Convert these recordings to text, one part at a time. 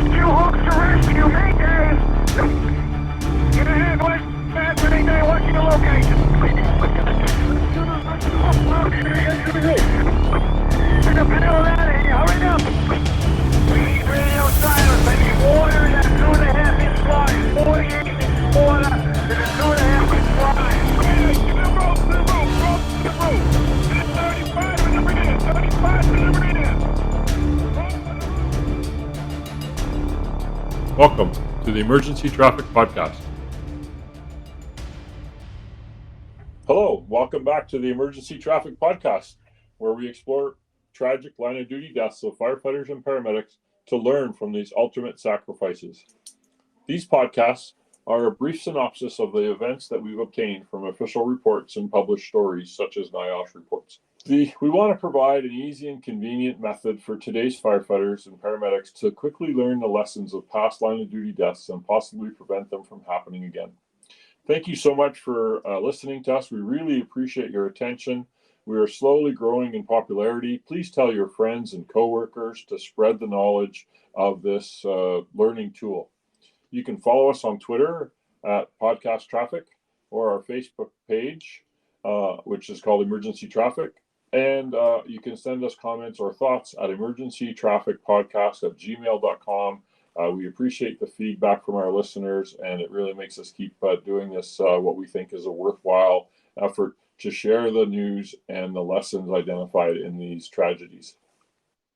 Rescue hooks to rescue, Mayday! Get ahead, West. Fast Mayday, what's your location? Get the panel out of here, hurry up! We need radio silence, baby. Water in that 2.5-inch line. 48 inch water in a 2.5-inch line. To the rope, to the rope, rope to the rope. 35 to the rear, 35 to the rear. Welcome to the Emergency Traffic Podcast. Hello, welcome back to the Emergency Traffic Podcast, where we explore tragic line of duty deaths of firefighters and paramedics to learn from these ultimate sacrifices. These podcasts are a brief synopsis of the events that we've obtained from official reports and published stories such as NIOSH reports. We want to provide an easy and convenient method for today's firefighters and paramedics to quickly learn the lessons of past line of duty deaths and possibly prevent them from happening again. Thank you so much for listening to us. We really appreciate your attention. We are slowly growing in popularity. Please tell your friends and coworkers to spread the knowledge of this learning tool. You can follow us on Twitter at Podcast Traffic or our Facebook page, which is called Emergency Traffic. And you can send us comments or thoughts at emergencytrafficpodcast@gmail.com. We appreciate the feedback from our listeners, and it really makes us keep doing this, what we think is a worthwhile effort to share the news and the lessons identified in these tragedies.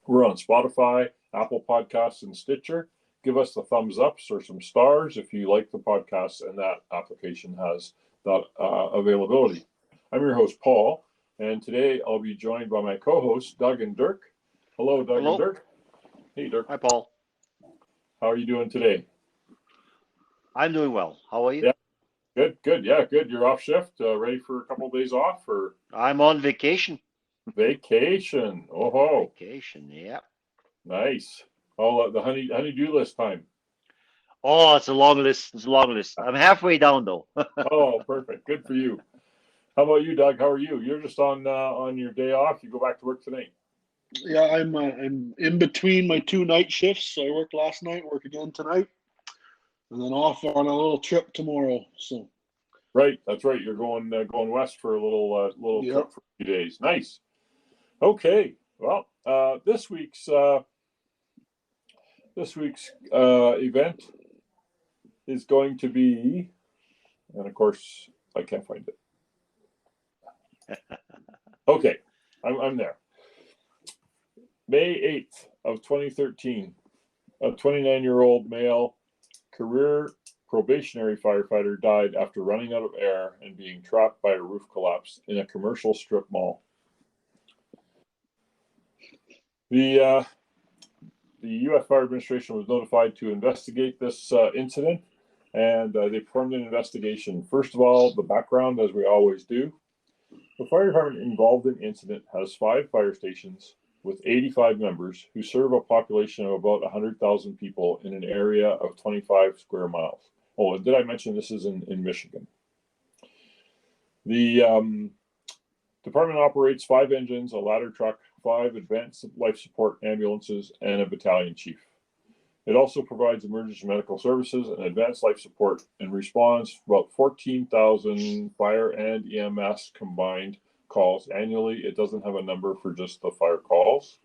We're on Spotify, Apple Podcasts, and Stitcher. Give us the thumbs ups or some stars if you like the podcast and that application has that availability. I'm your host, Paul. And today I'll be joined by my co-hosts, Doug and Dirk. Hello, Doug and Dirk. Hey, Dirk. Hi, Paul. How are you doing today? I'm doing well. How are you? Yeah, good. Yeah, good. You're off shift, ready for a couple of days off? Or I'm on vacation. Vacation. Oh, Vacation, yeah. nice. Oh, the honey-do list time. Oh, it's a long list. I'm halfway down, though. Oh, perfect. Good for you. How about you, Doug? How are you? You're just on your day off. You go back to work tonight. Yeah, I'm in between my two night shifts. So I worked last night, work again tonight, and then off on a little trip tomorrow. So, right, that's right. You're going west for a little Yep. trip for a few days. Nice. Okay. Well, this week's event is going to be, and of course I can't find it. Okay, I'm there. May 8th of 2013, a 29-year-old male career probationary firefighter died after running out of air and being trapped by a roof collapse in a commercial strip mall. The U.S. Fire Administration was notified to investigate this incident, and they performed an investigation. First of all, the background, as we always do. The fire department involved in the incident has 5 fire stations with 85 members who serve a population of about 100,000 people in an area of 25 square miles. Oh, and did I mention this is in Michigan? The department operates 5 engines, a ladder truck, 5 advanced life support ambulances, and a battalion chief. It also provides emergency medical services and advanced life support and responds to about 14,000 fire and EMS combined calls annually. It doesn't have a number for just the fire calls.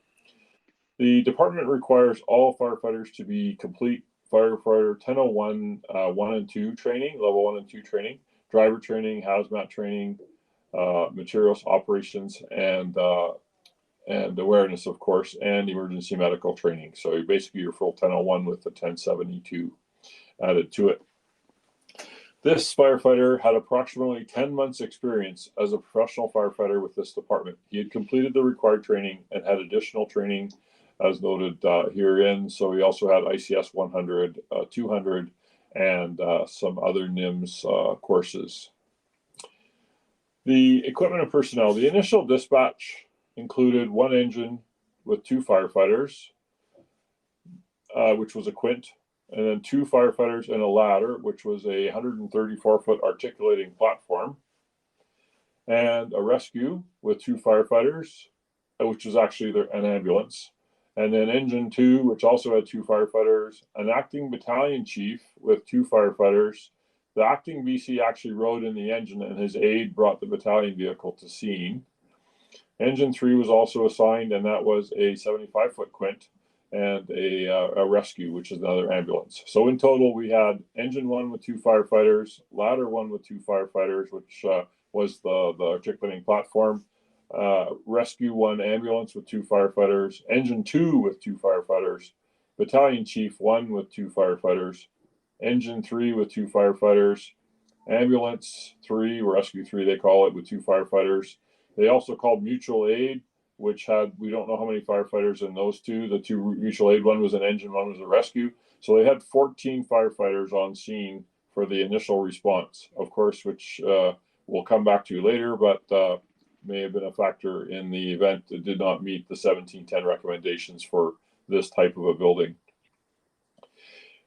The department requires all firefighters to be complete firefighter 1001 1 and 2 training, level 1 and 2 training, driver training, hazmat training, materials operations, and awareness, of course, and emergency medical training. So basically your full 1001 with the 1072 added to it. This firefighter had approximately 10 months experience as a professional firefighter with this department. He had completed the required training and had additional training as noted herein. So he also had ICS 100, 200, and some other NIMS courses. The equipment and personnel. The initial dispatch included 1 engine with 2 firefighters, which was a Quint, and then 2 firefighters and a ladder, which was a 134-foot articulating platform, and a rescue with 2 firefighters, which is actually an ambulance, And then Engine 2, which also had 2 firefighters, an acting battalion chief with 2 firefighters. The acting BC actually rode in the engine, and his aide brought the battalion vehicle to scene. Engine 3 was also assigned, and that was a 75-foot quint and a rescue, which is another ambulance. So in total, we had Engine 1 with 2 firefighters, Ladder 1 with 2 firefighters, which was the articulating platform, Rescue 1 ambulance with 2 firefighters, Engine 2 with 2 firefighters, Battalion Chief 1 with 2 firefighters, Engine 3 with 2 firefighters, Ambulance 3, Rescue 3 they call it, with 2 firefighters. They also called Mutual Aid, which had, we don't know how many firefighters in those two. The 2 mutual aid, one was an engine, one was a rescue. So they had 14 firefighters on scene for the initial response, of course, which we'll come back to later, but may have been a factor in the event that did not meet the 1710 recommendations for this type of a building.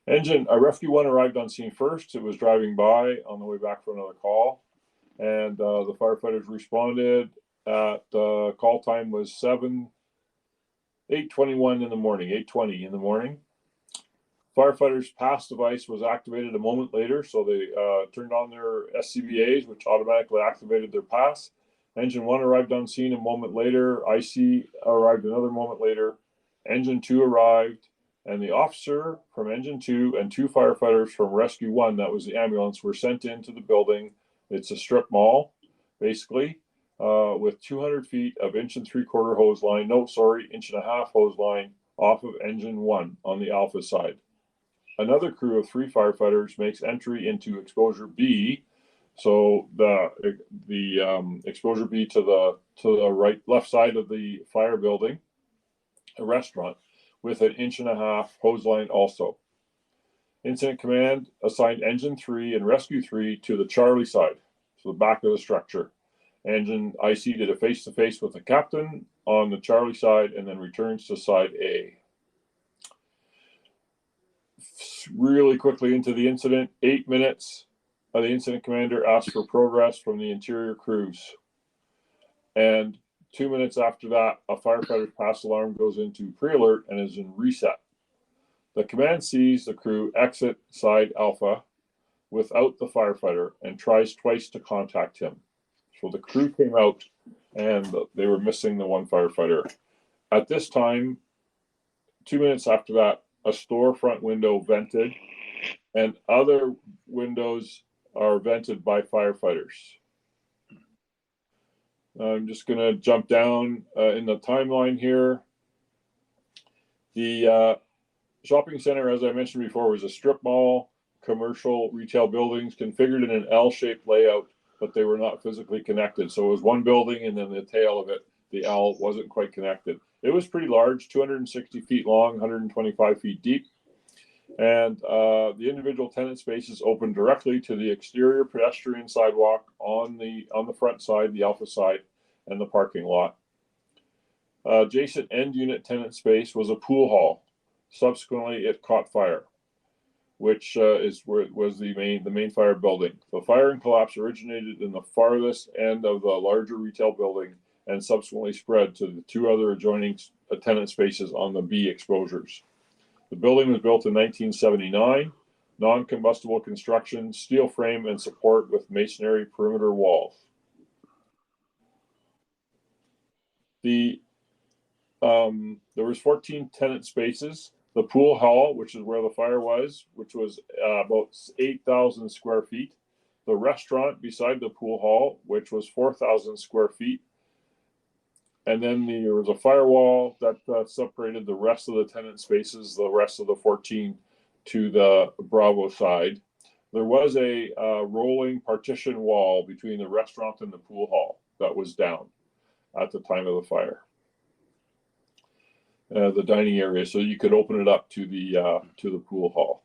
Rescue 1 arrived on scene first. It was driving by on the way back from another call, and the firefighters responded. Call time was 8:21 in the morning, 8:20 in the morning. Firefighters' pass device was activated a moment later, so they turned on their SCBAs, which automatically activated their pass. Engine 1 arrived on scene a moment later. IC arrived another moment later. Engine 2 arrived, and the officer from Engine 2 and 2 firefighters from Rescue 1, that was the ambulance, were sent into the building. It's a strip mall, basically, with 200 feet of 1 3/4 hose line, 1.5 hose line off of Engine 1 on the Alpha side. Another crew of 3 firefighters makes entry into Exposure B. So the Exposure B to the left side of the fire building, a restaurant, with an 1.5 hose line also. Incident Command assigned Engine 3 and Rescue 3 to the Charlie side, so the back of the structure. Engine IC did a face-to-face with the captain on the Charlie side and then returns to side A. Really quickly into the incident, 8 minutes, the incident commander asked for progress from the interior crews. And 2 minutes after that, a firefighter's pass alarm goes into pre-alert and is in reset. The command sees the crew exit side Alpha without the firefighter and tries twice to contact him. So the crew came out and they were missing the 1 firefighter. At this time, 2 minutes after that, a storefront window vented, and other windows are vented by firefighters. I'm just going to jump down in the timeline here. The shopping center, as I mentioned before, was a strip mall, commercial retail buildings configured in an L-shaped layout, but they were not physically connected. So it was one building, and then the tail of it, the L, wasn't quite connected. It was pretty large, 260 feet long, 125 feet deep. And the individual tenant spaces open directly to the exterior pedestrian sidewalk on the front side, the Alpha side, and the parking lot. Adjacent end unit tenant space was a pool hall. Subsequently, it caught fire, which is where it was the main fire building. The fire and collapse originated in the farthest end of the larger retail building and subsequently spread to the 2 other adjoining tenant spaces on the B exposures. The building was built in 1979, non-combustible construction, steel frame and support with masonry perimeter walls. There was 14 tenant spaces. The pool hall, which is where the fire was, which was about 8,000 square feet. The restaurant beside the pool hall, which was 4,000 square feet. And then there was a firewall that separated the rest of the tenant spaces, the rest of the 14, to the Bravo side. There was a rolling partition wall between the restaurant and the pool hall that was down at the time of the fire. The dining area, so you could open it up to the pool hall.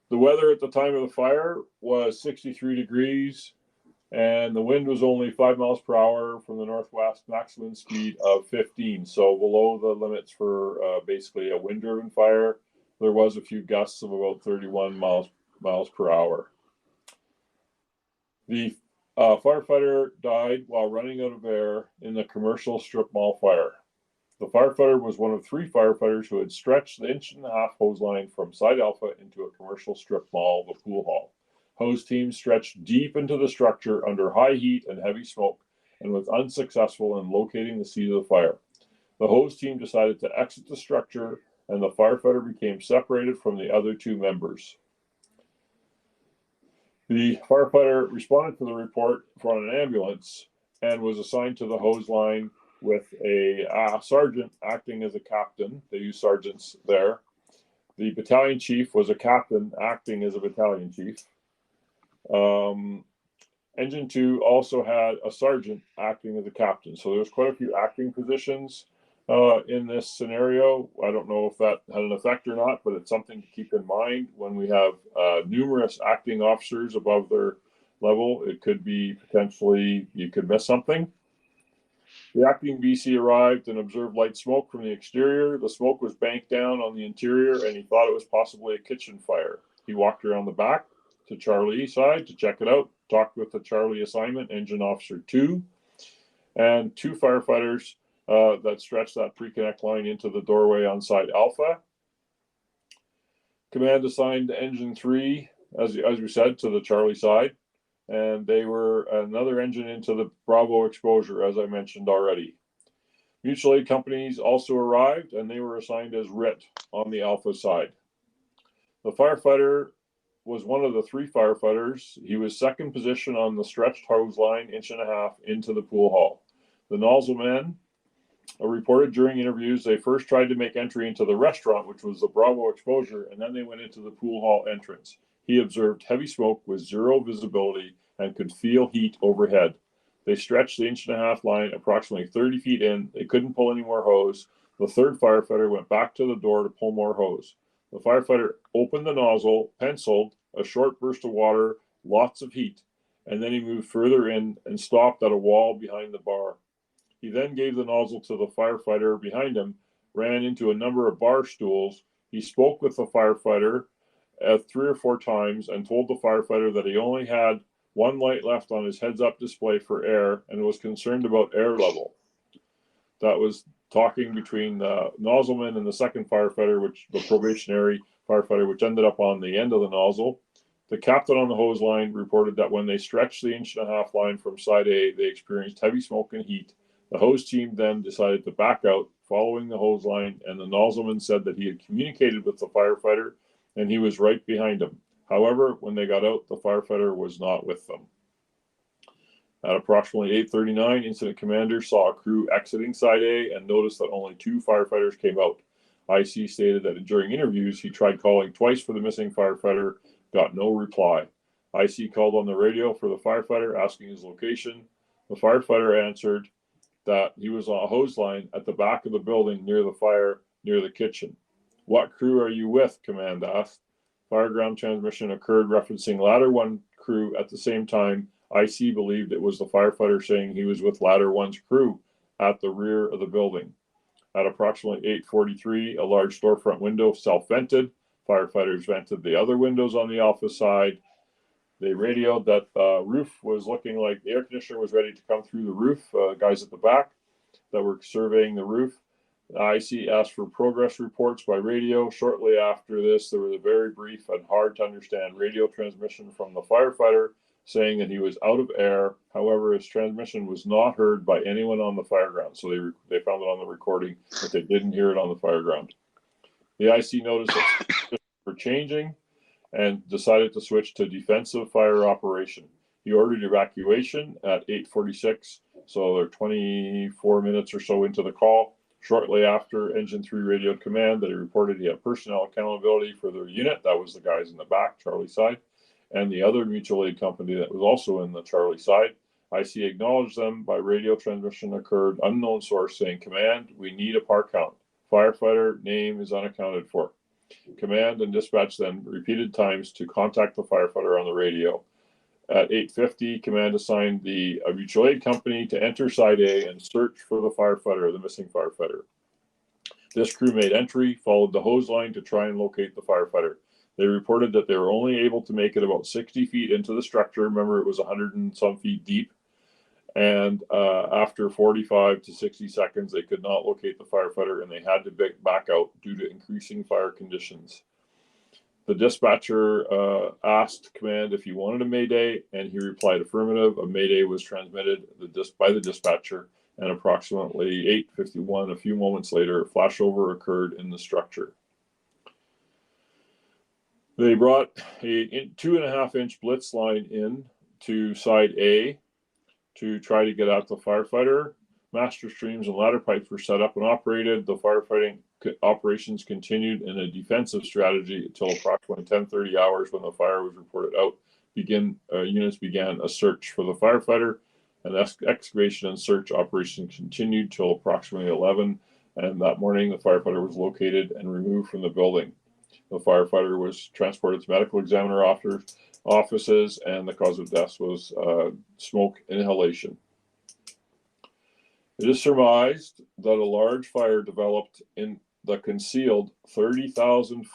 The weather at the time of the fire was 63 degrees, and the wind was only 5 miles per hour from the northwest, maximum speed of 15, so below the limits for basically a wind-driven fire. There was a few gusts of about 31 miles per hour. The A firefighter died while running out of air in the commercial strip mall fire. The firefighter was one of 3 firefighters who had stretched the 1.5-inch hose line from Side Alpha into a commercial strip mall, the pool hall. Hose team stretched deep into the structure under high heat and heavy smoke and was unsuccessful in locating the seat of the fire. The hose team decided to exit the structure, and the firefighter became separated from the other 2 members. The firefighter responded to the report from an ambulance and was assigned to the hose line with a sergeant acting as a captain. They use sergeants there. The battalion chief was a captain acting as a battalion chief. Engine 2 also had a sergeant acting as a captain. So there's quite a few acting positions in this scenario. I don't know if that had an effect or not, but it's something to keep in mind when we have numerous acting officers above their level. It could be potentially, you could miss something. The acting BC arrived and observed light smoke from the exterior. The smoke was banked down on the interior, and he thought it was possibly a kitchen fire. He walked around the back to Charlie side to check it out, talked with the Charlie assignment, Engine Officer 2, and 2 firefighters that stretched that pre-connect line into the doorway on Side Alpha. Command assigned Engine 3, as we said, to the Charlie side, and they were another engine into the Bravo exposure, as I mentioned already. Mutual aid companies also arrived, and they were assigned as RIT on the Alpha side. The firefighter was one of the 3 firefighters. He was second position on the stretched hose line, 1.5 inches into the pool hall. The nozzle men reported during interviews they first tried to make entry into the restaurant, which was the Bravo exposure, and then they went into the pool hall entrance. He observed heavy smoke with 0 visibility and could feel heat overhead. They stretched the 1.5 inch line approximately 30 feet in. They couldn't pull any more hose. The 3rd firefighter went back to the door to pull more hose. The firefighter opened the nozzle, penciled a short burst of water, lots of heat, and then he moved further in and stopped at a wall behind the bar. He then gave the nozzle to the firefighter behind him, ran into a number of bar stools. He spoke with the firefighter 3 or 4 times and told the firefighter that he only had 1 light left on his heads-up display for air and was concerned about air level. That was talking between the nozzleman and the 2nd firefighter, which the probationary firefighter, which ended up on the end of the nozzle. The captain on the hose line reported that when they stretched the 1.5 inch line from side A, they experienced heavy smoke and heat. The hose team then decided to back out following the hose line, and the nozzleman said that he had communicated with the firefighter and he was right behind him. However, when they got out, the firefighter was not with them. At approximately 8:39, incident commander saw a crew exiting side A and noticed that only 2 firefighters came out. IC stated that during interviews, he tried calling twice for the missing firefighter, got no reply. IC called on the radio for the firefighter, asking his location. The firefighter answered that he was on a hose line at the back of the building near the fire, near the kitchen. "What crew are you with?" Command asked. Fireground transmission occurred referencing Ladder 1 crew at the same time. IC believed it was the firefighter saying he was with Ladder 1's crew at the rear of the building. At approximately 8:43, a large storefront window self-vented. Firefighters vented the other windows on the Alpha side. They radioed that the roof was looking like the air conditioner was ready to come through the roof. Guys at the back that were surveying the roof. IC asked for progress reports by radio. Shortly after this, there was a very brief and hard to understand radio transmission from the firefighter saying that he was out of air. However, his transmission was not heard by anyone on the fireground. So they found it on the recording, but they didn't hear it on the fireground. The IC noticed that were changing and decided to switch to defensive fire operation. He ordered evacuation at 8:46, so they're 24 minutes or so into the call. Shortly after, Engine 3 radioed command that he reported he had personnel accountability for their unit. That was the guys in the back, Charlie side, and the other mutual aid company that was also in the Charlie side. IC acknowledged them by radio transmission occurred. Unknown source saying, "Command, we need a par count. Firefighter name is unaccounted for." Command and dispatch then repeated times to contact the firefighter on the radio. At 8:50, command assigned the mutual aid company to enter side A and search for the firefighter, the missing firefighter. This crew made entry, followed the hose line to try and locate the firefighter. They reported that they were only able to make it about 60 feet into the structure. Remember, it was 100 and some feet deep. And after 45 to 60 seconds, they could not locate the firefighter, and they had to back out due to increasing fire conditions. The dispatcher asked command if he wanted a mayday, and he replied affirmative. A mayday was transmitted by the dispatcher, and approximately 8:51, a few moments later, a flashover occurred in the structure. They brought a 2.5-inch blitz line in to side A to try to get at the firefighter. Master streams and ladder pipes were set up and operated. The firefighting operations continued in a defensive strategy until approximately 10:30 hours, when the fire was reported out. Units began a search for the firefighter, and excavation and search operations continued till approximately 11. And that morning, the firefighter was located and removed from the building. The firefighter was transported to medical examiner offices, and the cause of death was smoke inhalation. It is surmised that a large fire developed in the concealed 30,000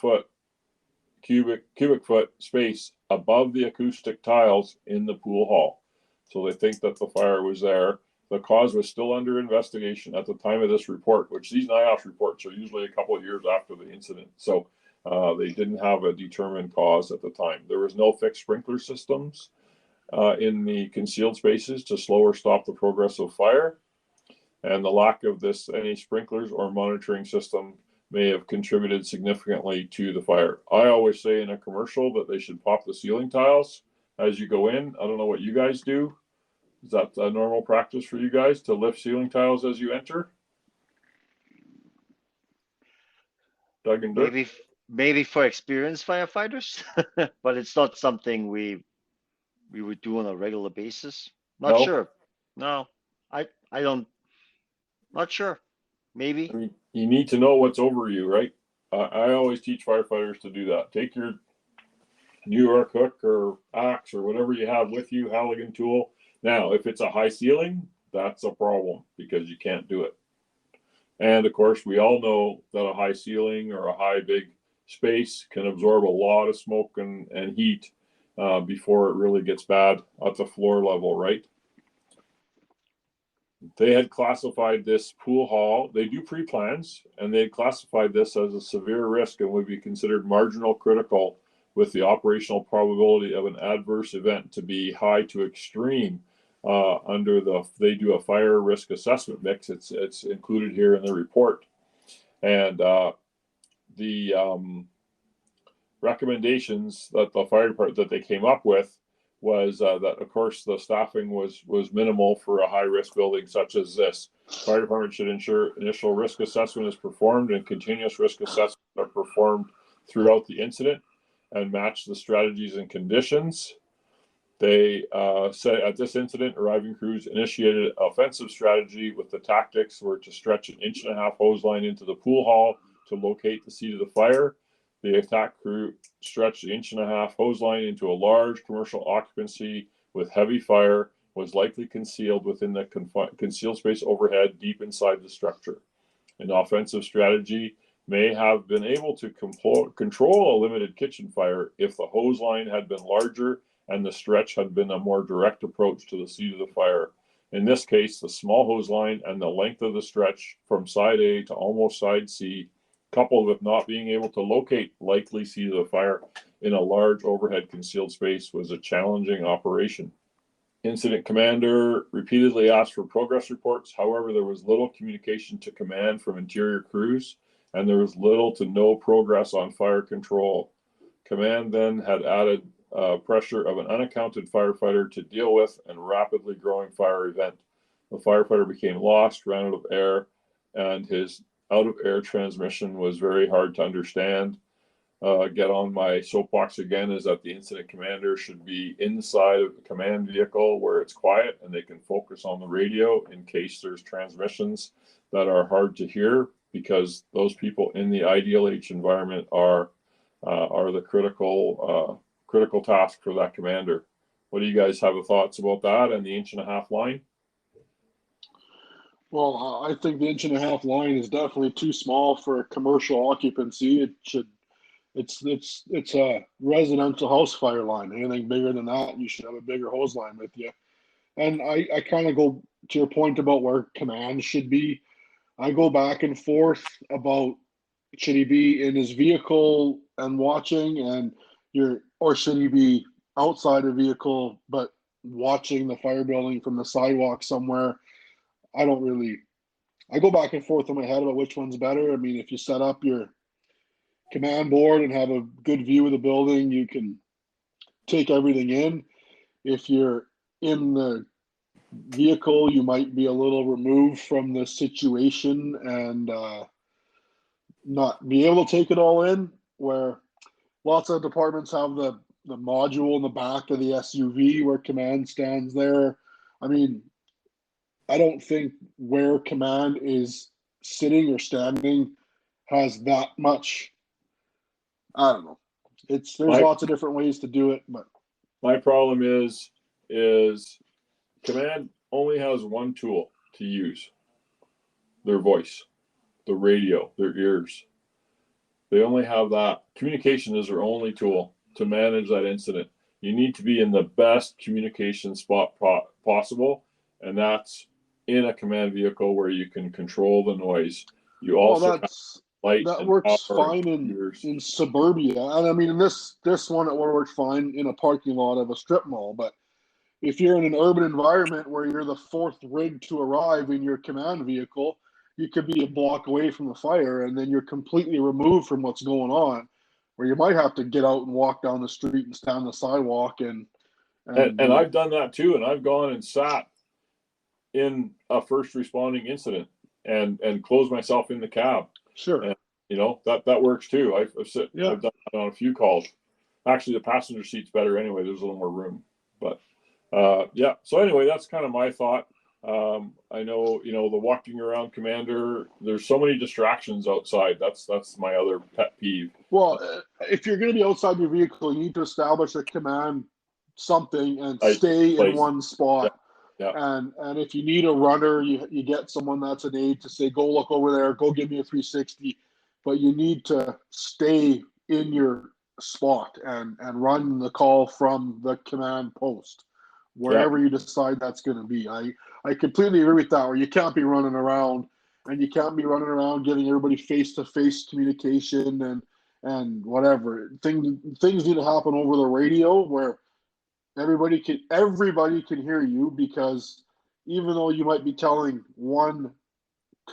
cubic foot space above the acoustic tiles in the pool hall. So they think that the fire was there. The cause was still under investigation at the time of this report, which these NIOSH reports are usually a couple of years after the incident. So they didn't have a determined cause at the time. There was no fixed sprinkler systems in the concealed spaces to slow or stop the progress of fire. And the lack of any sprinklers or monitoring system may have contributed significantly to the fire. I always say in a commercial that they should pop the ceiling tiles as you go in. I don't know what you guys do. Is that a normal practice for you guys to lift ceiling tiles as you enter? Doug and Dirk? Maybe for experienced firefighters, but it's not something we would do on a regular basis. Not sure. No, I don't. Not sure. Maybe. I mean, you need to know what's over you, right? I always teach firefighters to do that. Take your New York hook or axe or whatever you have with you, Halligan tool. Now, if it's a high ceiling, that's a problem because you can't do it. And of course, we all know that a high ceiling or a high big space can absorb a lot of smoke and heat before it really gets bad at the floor level, right? They had classified this pool hall. They do pre-plans, and they had classified this as a severe risk and would be considered marginal critical, with the operational probability of an adverse event to be high to extreme. They do a fire risk assessment mix. It's included here in the report, and the recommendations that the fire department that they came up with was that, of course, the staffing was minimal for a high-risk building such as this. Fire department should ensure initial risk assessment is performed and continuous risk assessments are performed throughout the incident and match the strategies and conditions. They said at this incident, arriving crews initiated offensive strategy with the tactics were to stretch an 1.5-inch hose line into the pool hall to locate the seat of the fire. The attack crew stretched the 1.5-inch hose line into a large commercial occupancy with heavy fire, was likely concealed within the concealed space overhead deep inside the structure. An offensive strategy may have been able to control a limited kitchen fire if the hose line had been larger and the stretch had been a more direct approach to the seat of the fire. In this case, the small hose line and the length of the stretch from side A to almost side C, coupled with not being able to locate likely seat of the fire in a large overhead concealed space, was a challenging operation. Incident commander repeatedly asked for progress reports. However, there was little communication to command from interior crews, and there was little to no progress on fire control. Command then had added pressure of an unaccounted firefighter to deal with and rapidly growing fire event. The firefighter became lost, ran out of air, and his out-of-air transmission was very hard to understand. Get on my soapbox again is that the incident commander should be inside of the command vehicle where it's quiet and they can focus on the radio in case there's transmissions that are hard to hear, because those people in the IDLH environment are the critical task for that commander. What do you guys have thoughts about that and the 1.5-inch line? Well, I think the 1.5-inch line is definitely too small for commercial occupancy. It's a residential house fire line. Anything bigger than that, you should have a bigger hose line with you. And I kind of go to your point about where command should be. I go back and forth about should he be in his vehicle and watching, or should he be outside the vehicle but watching the fire building from the sidewalk somewhere? I go back and forth in my head about which one's better. I mean, if you set up your command board and have a good view of the building, you can take everything in. If you're in the vehicle, you might be a little removed from the situation and not be able to take it all in, where lots of departments have the module in the back of the SUV where command stands there. I mean, I don't think where command is sitting or standing has that much. I don't know. There's lots of different ways to do it, but my problem is command only has one tool to use: their voice, the radio, their ears. They only have that. Communication is their only tool to manage that incident. You need to be in the best communication spot possible, and that's in a command vehicle where you can control the noise. You also have light that and works power fine in suburbia, and I mean in this one it works fine in a parking lot of a strip mall. But if you're in an urban environment where you're the fourth rig to arrive in your command vehicle, you could be a block away from the fire, and then you're completely removed from what's going on, where you might have to get out and walk down the street and stand on the sidewalk. And I've done that too, and I've gone and sat in a first responding incident and closed myself in the cab. Sure. And, that works too. I've done that on a few calls. Actually, the passenger seat's better anyway. There's a little more room. But yeah. So anyway, that's kind of my thought. I know, the walking around commander, there's so many distractions outside. That's my other pet peeve. Well, if you're going to be outside your vehicle, you need to establish a command something and stay in one spot. Yeah. And if you need a runner, you get someone that's an aide to say, go look over there, go give me a 360. But you need to stay in your spot and run the call from the command post, wherever you decide that's going to be. I completely agree with that, where you can't be running around, and you can't be running around giving everybody face-to-face communication and whatever. Things need to happen over the radio where everybody can hear you, because even though you might be telling one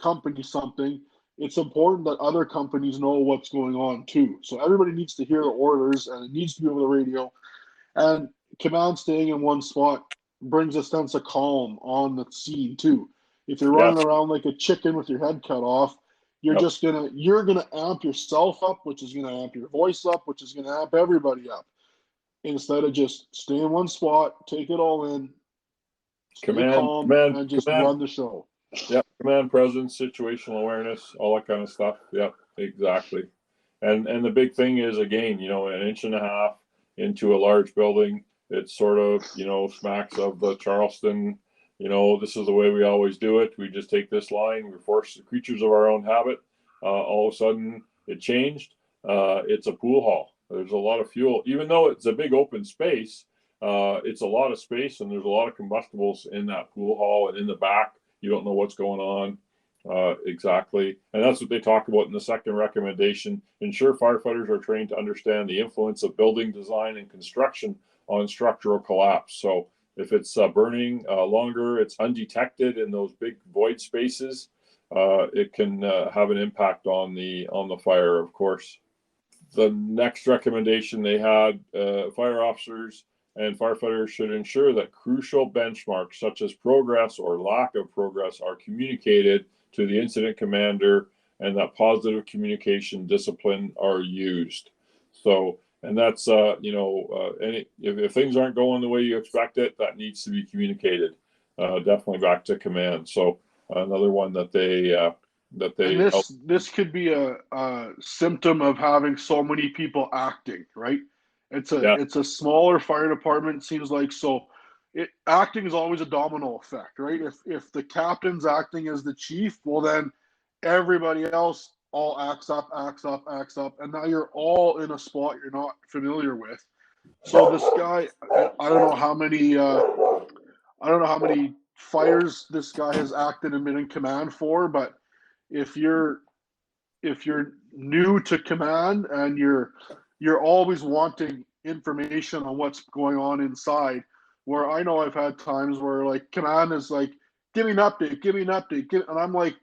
company something, it's important that other companies know what's going on too. So everybody needs to hear the orders, and it needs to be over the radio. And command staying in one spot brings a sense of calm on the scene too. If you're running around like a chicken with your head cut off, you're gonna amp yourself up, which is gonna amp your voice up, which is gonna amp everybody up. Instead of just stay in one spot, take it all in, command, and just run the show. Yep, command presence, situational awareness, all that kind of stuff. Yep, exactly. And the big thing is, again, an inch and a half into a large building, it's sort of, smacks of the Charleston, this is the way we always do it. We just take this line, we're forced the creatures of our own habit. All of a sudden it changed. It's a pool hall. There's a lot of fuel, even though it's a big open space. It's a lot of space, and there's a lot of combustibles in that pool hall, and in the back, you don't know what's going on exactly. And that's what they talk about in the second recommendation. Ensure firefighters are trained to understand the influence of building design and construction on structural collapse. So if it's burning longer, it's undetected in those big void spaces, it can have an impact on the fire, of course. The next recommendation they had, fire officers and firefighters should ensure that crucial benchmarks such as progress or lack of progress are communicated to the incident commander, and that positive communication discipline are used. So, and that's, if things aren't going the way you expect it, that needs to be communicated definitely back to command. So another one that they this could be a symptom of having so many people acting, right? It's a smaller fire department, it seems like. So acting is always a domino effect, right? If the captain's acting as the chief, well then everybody else all acts up, and now you're all in a spot you're not familiar with. So this guy, I don't know how many fires this guy has acted and been in command for, but if you're new to command and you're always wanting information on what's going on inside, where I know I've had times where like command is like, give me an update, and I'm like,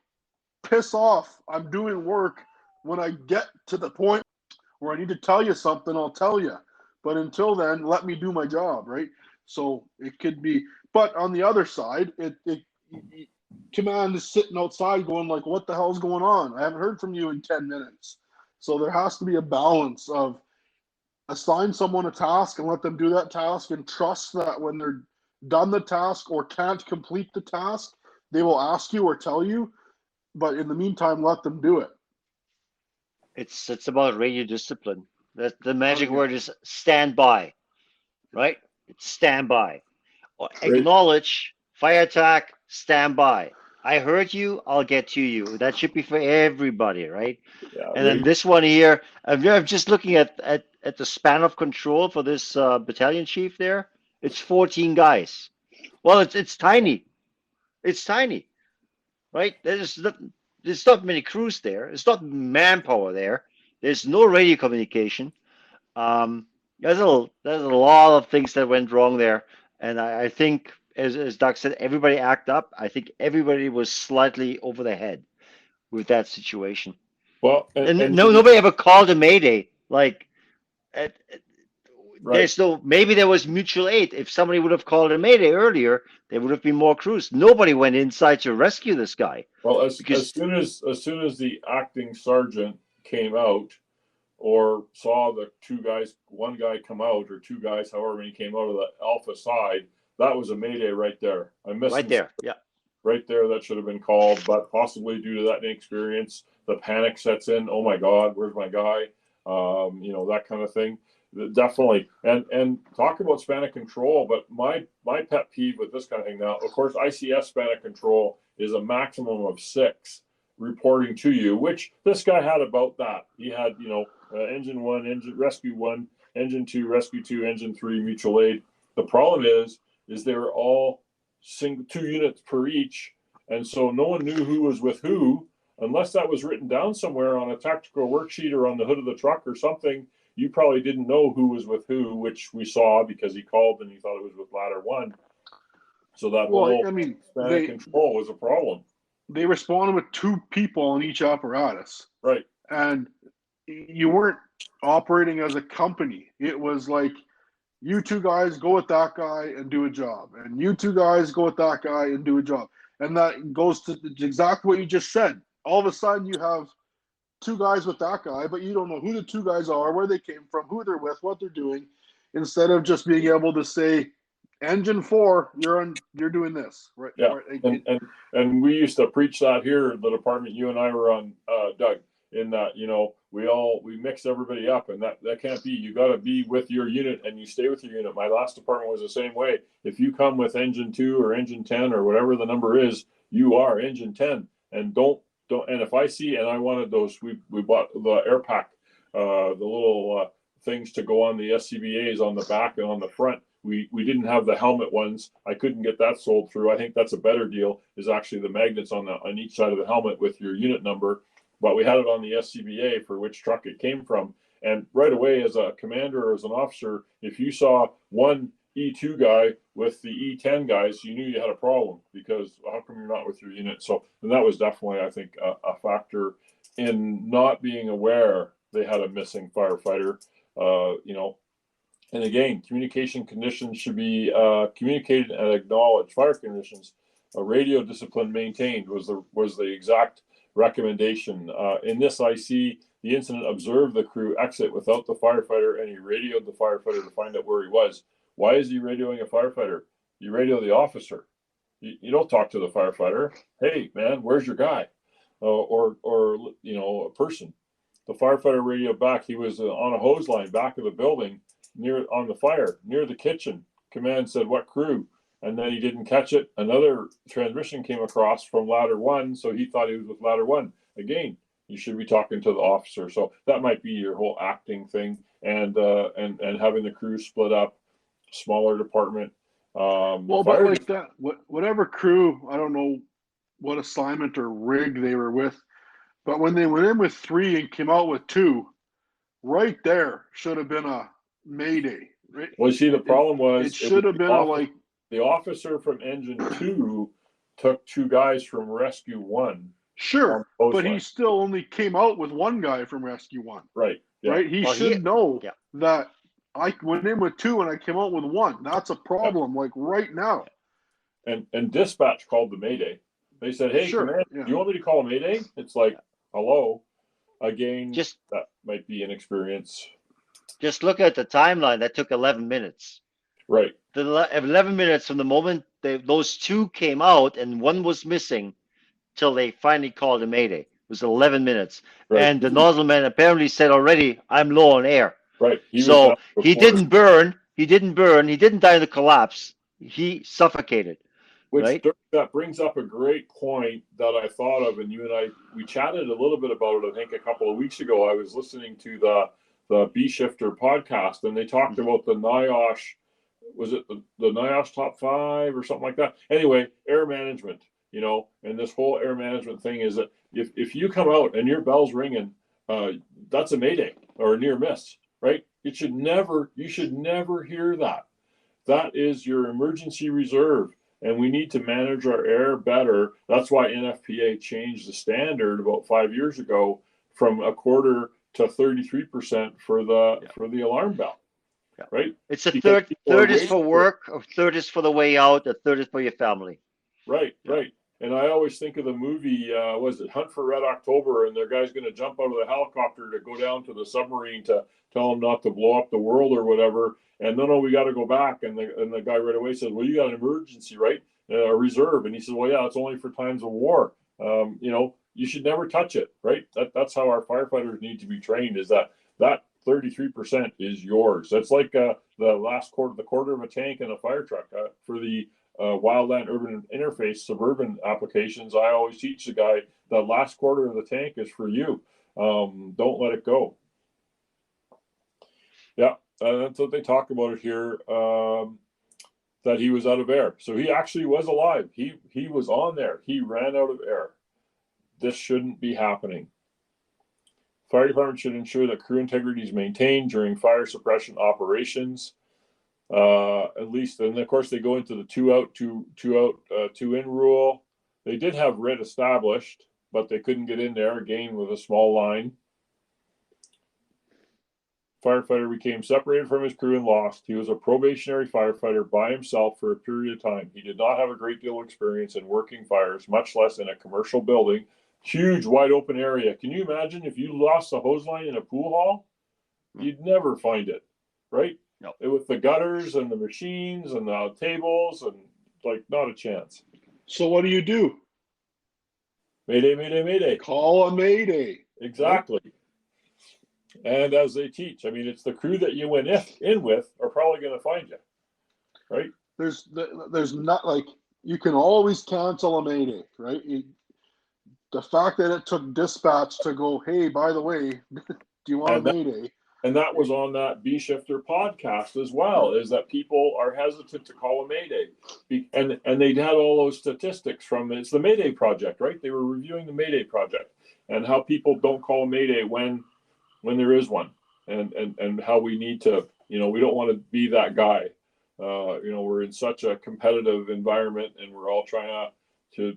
piss off. I'm doing work. When I get to the point where I need to tell you something, I'll tell you. But until then, let me do my job, right? So it could be, but on the other side, command is sitting outside going like, what the hell's going on? I haven't heard from you in 10 minutes. So there has to be a balance of assign someone a task and let them do that task and trust that when they're done the task or can't complete the task, they will ask you or tell you. But in the meantime, let them do it. It's about radio discipline. The magic yeah. word is stand by, right? It's stand by. Or Great. acknowledge, fire attack, stand by. I heard you, I'll get to you. That should be for everybody, right? Yeah, And then this one here, I'm just looking at the span of control for this battalion chief there. It's 14 guys. Well, it's tiny. It's tiny, right? There's not many crews there. There's not manpower there. There's no radio communication. There's a lot of things that went wrong there, and I think, as Doug said, everybody act up. I think everybody was slightly over the head with that situation. well, And nobody ever called a mayday. Like, right. there's no, maybe there was mutual aid. If somebody would have called a mayday earlier, there would have been more crews. Nobody went inside to rescue this guy. Well, as soon as the acting sergeant came out or saw the one guy come out, or two guys, however many came out of the Alpha side, that was a mayday right there. I missed Right there, yeah. Right there, that should have been called, but possibly due to that inexperience, the panic sets in. Oh my God, where's my guy? That kind of thing. Definitely. And talk about span of control, but my pet peeve with this kind of thing now, of course, ICS span of control is a maximum of 6 reporting to you, which this guy had about that. He had, engine 1, engine rescue 1, engine 2, rescue 2, engine 3, mutual aid. The problem is they were all 2 units per each, and so no one knew who was with who unless that was written down somewhere on a tactical worksheet or on the hood of the truck or something. You probably didn't know who was with who, which we saw because he called and he thought it was with ladder 1. So that whole span of control was a problem. They responded with 2 people in each apparatus, right? And you weren't operating as a company. It was like, you 2 guys go with that guy and do a job, and you 2 guys go with that guy and do a job. And that goes to exactly what you just said. All of a sudden you have 2 guys with that guy, but you don't know who the 2 guys are, where they came from, who they're with, what they're doing, instead of just being able to say, engine 4, you're doing this, right? Yeah. And we used to preach that here in the department you and I were on, Doug, in that, we mix everybody up, and that can't be. You got to be with your unit and you stay with your unit. My last department was the same way. If you come with engine 2 or engine 10 or whatever the number is, you are engine 10. And don't. And if I see, and I wanted those, we bought the air pack, the little things to go on the SCBAs on the back and on the front. We didn't have the helmet ones. I couldn't get that sold through. I think that's a better deal, is actually the magnets on each side of the helmet with your unit number. But we had it on the SCBA for which truck it came from. And right away, as a commander or as an officer, if you saw one E2 guy with the E10 guys, you knew you had a problem, because how come you're not with your unit? So, and that was definitely, I think, a factor in not being aware they had a missing firefighter. And again, communication conditions should be communicated and acknowledged. Fire conditions, radio discipline maintained was the exact recommendation. In this, I see the incident observed the crew exit without the firefighter, and he radioed the firefighter to find out where he was. Why is he radioing a firefighter? You radio the officer. You don't talk to the firefighter. Hey, man, where's your guy? Or a person. The firefighter radioed back. He was on a hose line back of the building, on the fire, near the kitchen. Command said, what crew? And then he didn't catch it. Another transmission came across from ladder 1, so he thought he was with ladder 1. Again, You should be talking to the officer. So that might be your whole acting thing, and having the crew split up, smaller department. Well, but like that, whatever crew, I don't know what assignment or rig they were with, but when they went in with 3 and came out with 2, right there should have been a mayday. Right? Well, see, the problem was it should have been the officer from Engine 2 took 2 guys from Rescue 1. Sure, but he still only came out with 1 guy from Rescue 1. Right. Yeah. Right? He should know that I went in with 2 and I came out with 1. That's a problem, like right now. And dispatch called the mayday. They said, "Hey, Commander, do you want me to call a mayday?" It's like, hello. Again, that might be inexperience. Just look at the timeline. That took 11 minutes. Right. The 11 minutes from the moment those 2 came out and 1 was missing till they finally called a mayday. It was 11 minutes. Right. And the nozzle man apparently said already, "I'm low on air." Right. So he didn't burn. He didn't die in the collapse. He suffocated. Which that brings up a great point that I thought of, and you and I, we chatted a little bit about it, I think a couple of weeks ago. I was listening to the B Shifter podcast, and they talked about the NIOSH, was it the NIOSH top 5 or something like that? Anyway, air management, and this whole air management thing is that if you come out and your bell's ringing, that's a mayday or a near miss, right? You should never hear that. That is your emergency reserve. And we need to manage our air better. That's why NFPA changed the standard about 5 years ago from a quarter to 33% for the alarm bell. Yeah. Right? It's a third is for work, a third is for the way out, a third is for your family. Right, right. And I always think of the movie, was it Hunt for Red October? And their guy's going to jump out of the helicopter to go down to the submarine to tell him not to blow up the world or whatever. And no, we got to go back. And the guy right away says, "Well, you got an emergency, right? A reserve." And he says, "Well, yeah, it's only for times of war. You should never touch it, right? That's how our firefighters need to be trained. Is that 33% is yours. That's like the last quarter of a tank in a fire truck for the wildland urban interface suburban applications. I always teach the guy the last quarter of the tank is for you. Don't let it go." Yeah. That's what they talk about it here, that he was out of air. So he actually was alive. He was on there. He ran out of air. This shouldn't be happening. Fire department should ensure that crew integrity is maintained during fire suppression operations. At least, and of course they go into the 2 out, 2 in rule. They did have red established, but they couldn't get in there again with a small line. Firefighter became separated from his crew and lost. He was a probationary firefighter by himself for a period of time. He did not have a great deal of experience in working fires, much less in a commercial building. Huge, wide open area. Can you imagine if you lost a hose line in a pool hall? You'd never find it, right? No. With the gutters and the machines and the tables and not a chance. So what do? Mayday, mayday, mayday. Call a mayday. Exactly. Right? And as they teach, I mean, it's the crew that you went in with are probably going to find you, right? There's not you can always cancel a mayday, right? The fact that it took dispatch to go, "Hey, by the way, do you want a mayday?" And that was on that B Shifter podcast as well, is that people are hesitant to call a mayday. And they had all those statistics from, it's the Mayday Project, right? They were reviewing the Mayday Project and how people don't call a mayday when there is one, and how we need to, we don't want to be that guy. We're in such a competitive environment and we're all trying to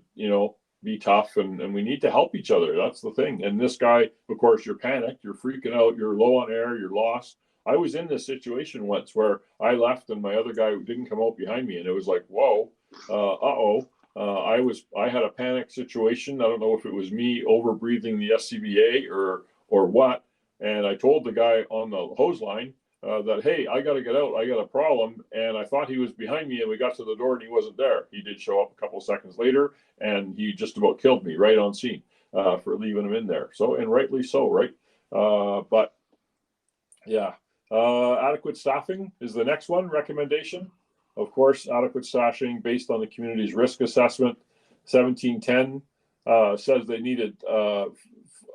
be tough, and we need to help each other. That's the thing. And this guy, of course, you're panicked, you're freaking out, you're low on air, you're lost. I was in this situation once where I left and my other guy didn't come out behind me, and it was like, whoa, I had a panic situation. I don't know if it was me over breathing the SCBA or what. And I told the guy on the hose line that, "Hey, I got to get out. I got a problem." And I thought he was behind me, and we got to the door and he wasn't there. He did show up a couple of seconds later, and he just about killed me right on scene for leaving him in there. So, and rightly so, right? But yeah, adequate staffing is the next one recommendation. Of course, adequate staffing based on the community's risk assessment. 1710 says they needed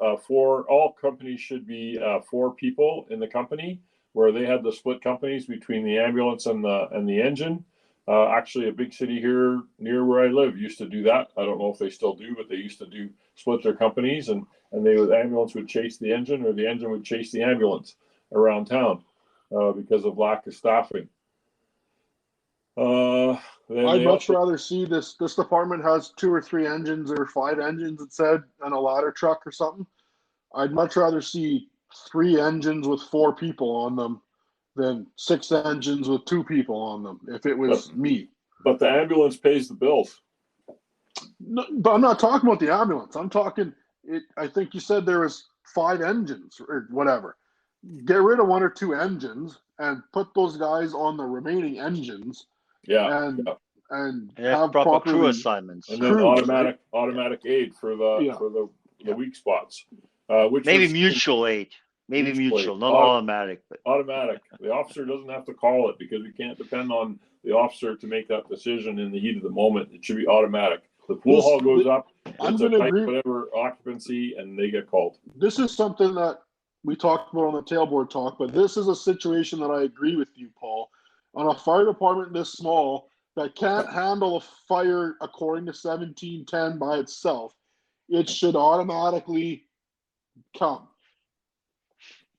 all companies should be 4 people in the company, where they had the split companies between the ambulance and the engine. Actually, a big city here near where I live used to do that. I don't know if they still do, but they used to split their companies, and the ambulance would chase the engine, or the engine would chase the ambulance around town because of lack of staffing. I'd much rather see this department has 2 or 3 engines or 5 engines, it said, and a ladder truck or something. I'd much rather see 3 engines with 4 people on them than 6 engines with 2 people on them, if it was me. But the ambulance pays the bills. No, but I'm not talking about the ambulance. I'm talking, I think you said there was 5 engines or whatever. Get rid of 1 or 2 engines and put those guys on the remaining engines. Yeah. And have proper crew assignments. And then automatic aid for the weak spots. Which maybe mutual aid. Maybe mutual, not automatic. But automatic. The officer doesn't have to call it, because we can't depend on the officer to make that decision in the heat of the moment. It should be automatic. The pool hall goes up, it's a tight whatever occupancy, and they get called. This is something that we talked about on the tailboard talk, but this is a situation that I agree with you, Paul. On a fire department this small that can't handle a fire according to 1710 by itself, it should automatically come.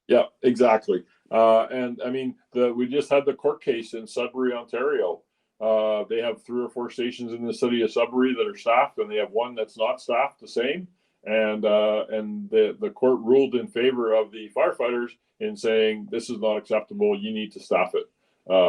Yeah, exactly. And I mean, we just had the court case in Sudbury, Ontario. They have 3 or 4 stations in the city of Sudbury that are staffed, and they have one that's not staffed the same. And the court ruled in favor of the firefighters in saying, this is not acceptable. You need to staff it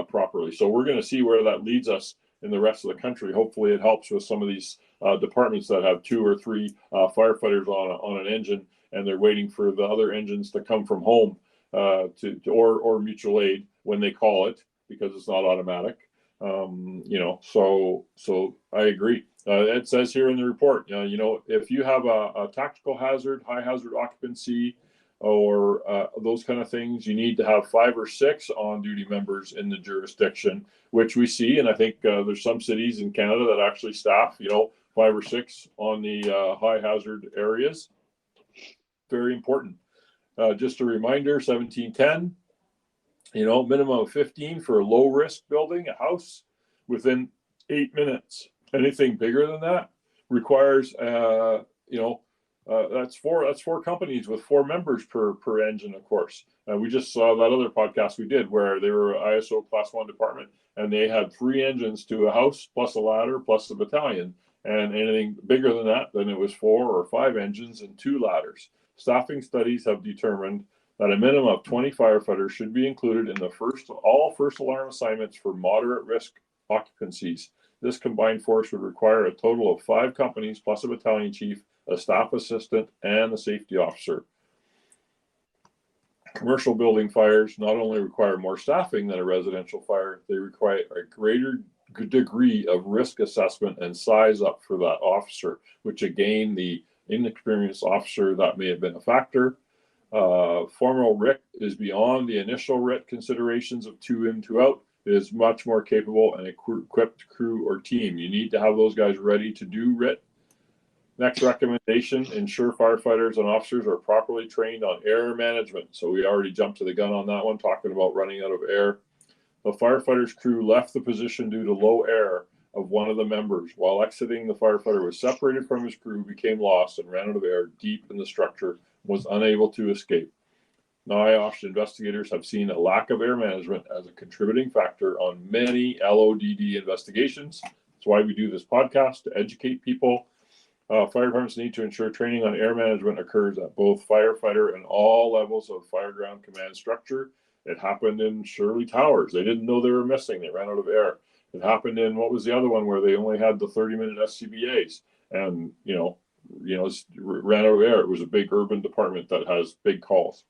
properly. So we're going to see where that leads us in the rest of the country. Hopefully it helps with some of these departments that have 2 or 3 firefighters on an engine, and they're waiting for the other engines to come from home or mutual aid when they call it, because it's not automatic. So I agree. It says here in the report, if you have a tactical hazard, high hazard occupancy, or those kind of things, you need to have 5 or 6 on-duty members in the jurisdiction, which we see. And I think there's some cities in Canada that actually staff, 5 or 6 on the high hazard areas. Very important. Just a reminder, 1710, minimum of 15 for a low risk building, a house, within 8 minutes. Anything bigger than that requires, that's 4 companies with 4 members per engine, of course. We just saw that other podcast we did where they were ISO class 1 department, and they had 3 engines to a house plus a ladder plus a battalion. And anything bigger than that, then it was 4 or 5 engines and 2 ladders. Staffing studies have determined that a minimum of 20 firefighters should be included in all first alarm assignments for moderate risk occupancies. This combined force would require a total of 5 companies plus a battalion chief, a staff assistant, and a safety officer. Commercial building fires not only require more staffing than a residential fire, they require a greater degree of risk assessment and size up for that officer, which again, the inexperienced officer, that may have been a factor. Formal RIT is beyond the initial RIT considerations of 2 in, 2 out. It is much more capable and equipped crew or team. You need to have those guys ready to do RIT. Next recommendation, ensure firefighters and officers are properly trained on air management. So we already jumped to the gun on that one, talking about running out of air. The firefighter's crew left the position due to low air of one of the members. While exiting, the firefighter was separated from his crew, became lost, and ran out of air deep in the structure, was unable to escape. NIOSH investigators have seen a lack of air management as a contributing factor on many LODD investigations. That's why we do this podcast, to educate people. Fire departments need to ensure training on air management occurs at both firefighter and all levels of fireground command structure. It happened in Shirley Towers. They didn't know they were missing. They ran out of air. It happened in, what was the other one, where they only had the 30-minute SCBAs and, ran out of air. It was a big urban department that has big calls.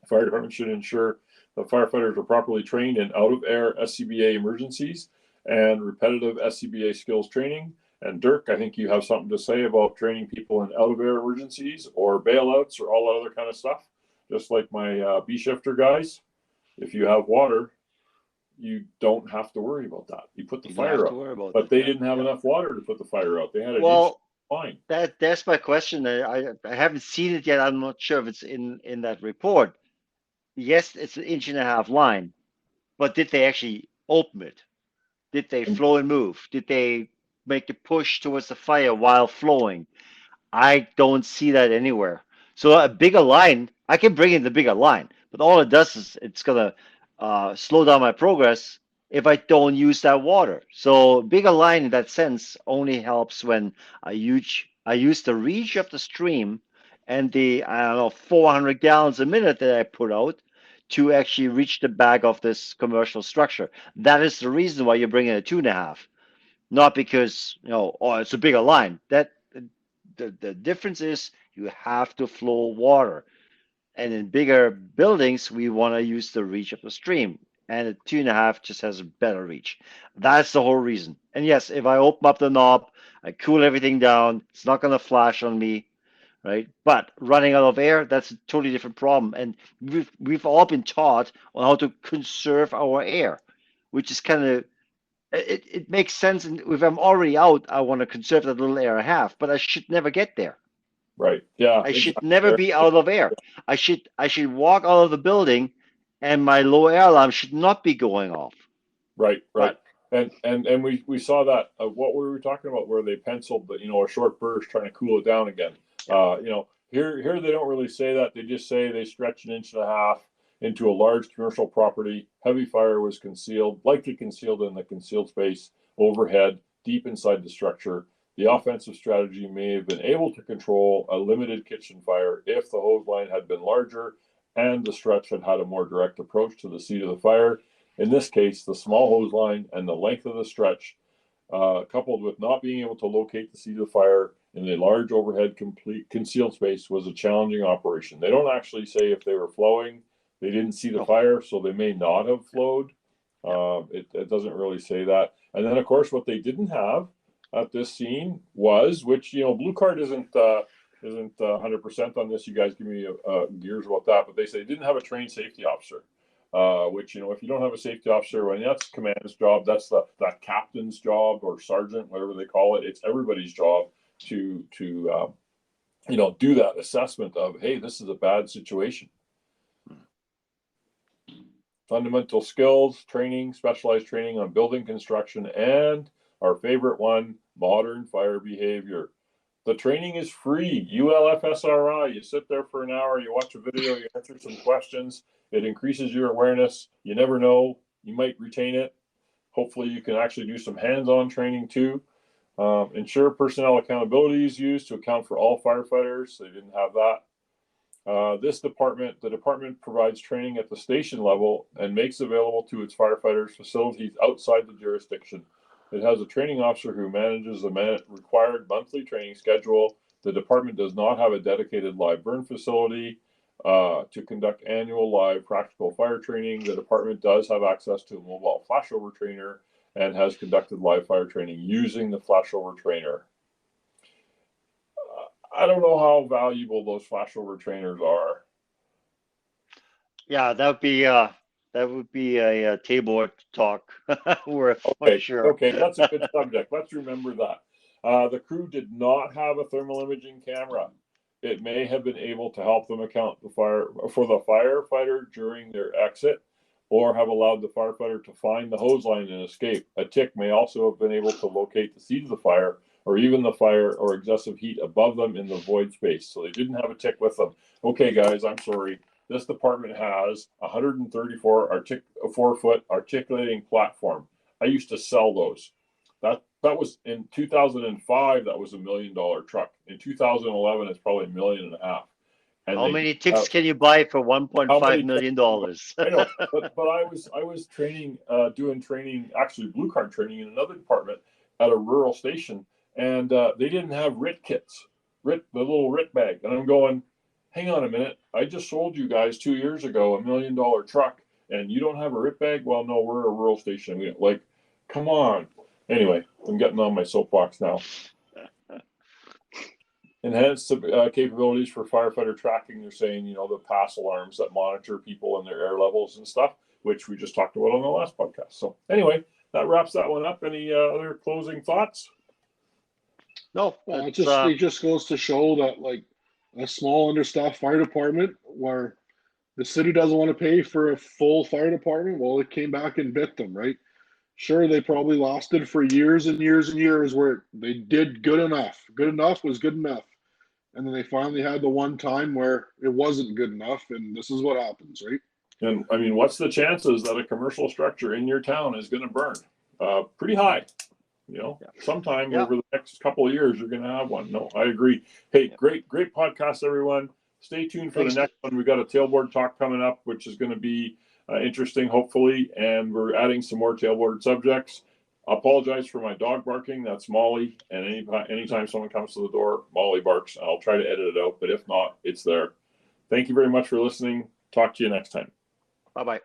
Fire department should ensure that firefighters are properly trained in out-of-air SCBA emergencies and repetitive SCBA skills training. And Dirk, I think you have something to say about training people in out-of-air emergencies or bailouts or all that other kind of stuff. Just like my B-shifter guys, if you have water, you don't have to worry about that. You put the fire out. But they didn't have enough water to put the fire out. They had fine. That's my question. I haven't seen it yet. I'm not sure if it's in that report. Yes, it's an 1.5 inch line, but did they actually open it? Did they flow and move? Did they make a push towards the fire while flowing? I don't see that anywhere. So a bigger line, I can bring in the bigger line, but all it does is it's gonna slow down my progress if I don't use that water. So bigger line in that sense only helps when I use the reach of the stream and the, I don't know, 400 gallons a minute that I put out to actually reach the back of this commercial structure. That is the reason why you're bringing a 2.5, not because, oh, it's a bigger line. That the difference is you have to flow water. And in bigger buildings, we want to use the reach of the stream. And a 2.5 just has a better reach. That's the whole reason. And yes, if I open up the knob, I cool everything down, it's not going to flash on me, right? But running out of air, that's a totally different problem. And we've all been taught on how to conserve our air, which is kind of, it makes sense. And if I'm already out, I want to conserve that little air I have, but I should never get there. Right. Yeah. I should Exactly. never be out of air. I should walk out of the building, and my low air alarm should not be going off. Right. Right. But And we saw that what we were talking about where they penciled a short burst trying to cool it down again. Here they don't really say that. They just say they stretched 1.5 inches into a large commercial property. Heavy fire was concealed, likely concealed in the concealed space overhead, deep inside the structure. The offensive strategy may have been able to control a limited kitchen fire if the hose line had been larger and the stretch had had a more direct approach to the seat of the fire. In this case, the small hose line and the length of the stretch, coupled with not being able to locate the seat of the fire in a large overhead complete concealed space, was a challenging operation. They don't actually say if they were flowing. They didn't see the fire, so they may not have flowed. It doesn't really say that. And then, of course, what they didn't have at this scene was, which Blue Card isn't 100% on this. You guys give me gears about that, but they say they didn't have a trained safety officer. Which if you don't have a safety officer, well, that's command's job. That's that captain's job or sergeant, whatever they call it. It's everybody's job to do that assessment of, hey, this is a bad situation. Fundamental skills training, specialized training on building construction, and our favorite one, modern fire behavior. The training is free. ULFSRI. You sit there for an hour, you watch a video, you answer some questions. It increases your awareness. You never know. You might retain it. Hopefully, you can actually do some hands-on training too. Ensure personnel accountability is used to account for all firefighters. They didn't have that. The department provides training at the station level and makes available to its firefighters facilities outside the jurisdiction. It has a training officer who manages the required monthly training schedule. The department does not have a dedicated live burn facility to conduct annual live practical fire training. The department does have access to a mobile flashover trainer and has conducted live fire training using the flashover trainer. I don't know how valuable those flashover trainers are. yeah, that would be a table talk worth for Okay, sure. okay, that's a good subject. Let's remember that. The crew did not have a thermal imaging camera. It may have been able to help them account for the firefighter during their exit, or have allowed the firefighter to find the hose line and escape. A tick may also have been able to locate the seat of the fire, or even the fire or excessive heat above them in the void space. So they didn't have a tick with them. Okay, guys, I'm sorry. This department has 134 4-foot articulating platform. I used to sell those. That was in 2005. That was $1 million truck. In 2011, it's probably $1.5 million. And How many ticks can you buy for $1.5 million? I know, but I was training, doing training, actually blue card training in another department at a rural station, and they didn't have RIT kits, the little RIT bag, and I'm going, hang on a minute, I just sold you guys 2 years ago $1 million truck, and you don't have a RIT bag? Well, no, we're a rural station. Come on. Anyway, I'm getting on my soapbox now. Enhanced capabilities for firefighter tracking. They're saying, the pass alarms that monitor people and their air levels and stuff, which we just talked about on the last podcast. So anyway, that wraps that one up. Any other closing thoughts? No, Well, it's it just goes to show that like a small understaffed fire department where the city doesn't want to pay for a full fire department, well, it came back and bit them, right? Sure, they probably lasted for years and years and years where they did good enough. Good enough was good enough. And then they finally had the one time where it wasn't good enough, and this is what happens, right? And I mean, what's the chances that a commercial structure in your town is going to burn? Pretty high. You know, sometime Yeah. over the next couple of years, you're going to have one. No, I agree. Hey, great podcast, everyone. Stay tuned for Thanks. the next one. We've got a tailboard talk coming up, which is going to be interesting, hopefully. And we're adding some more tailboard subjects. I apologize for my dog barking. That's Molly. And anytime someone comes to the door, Molly barks. I'll try to edit it out. But if not, it's there. Thank you very much for listening. Talk to you next time. Bye-bye.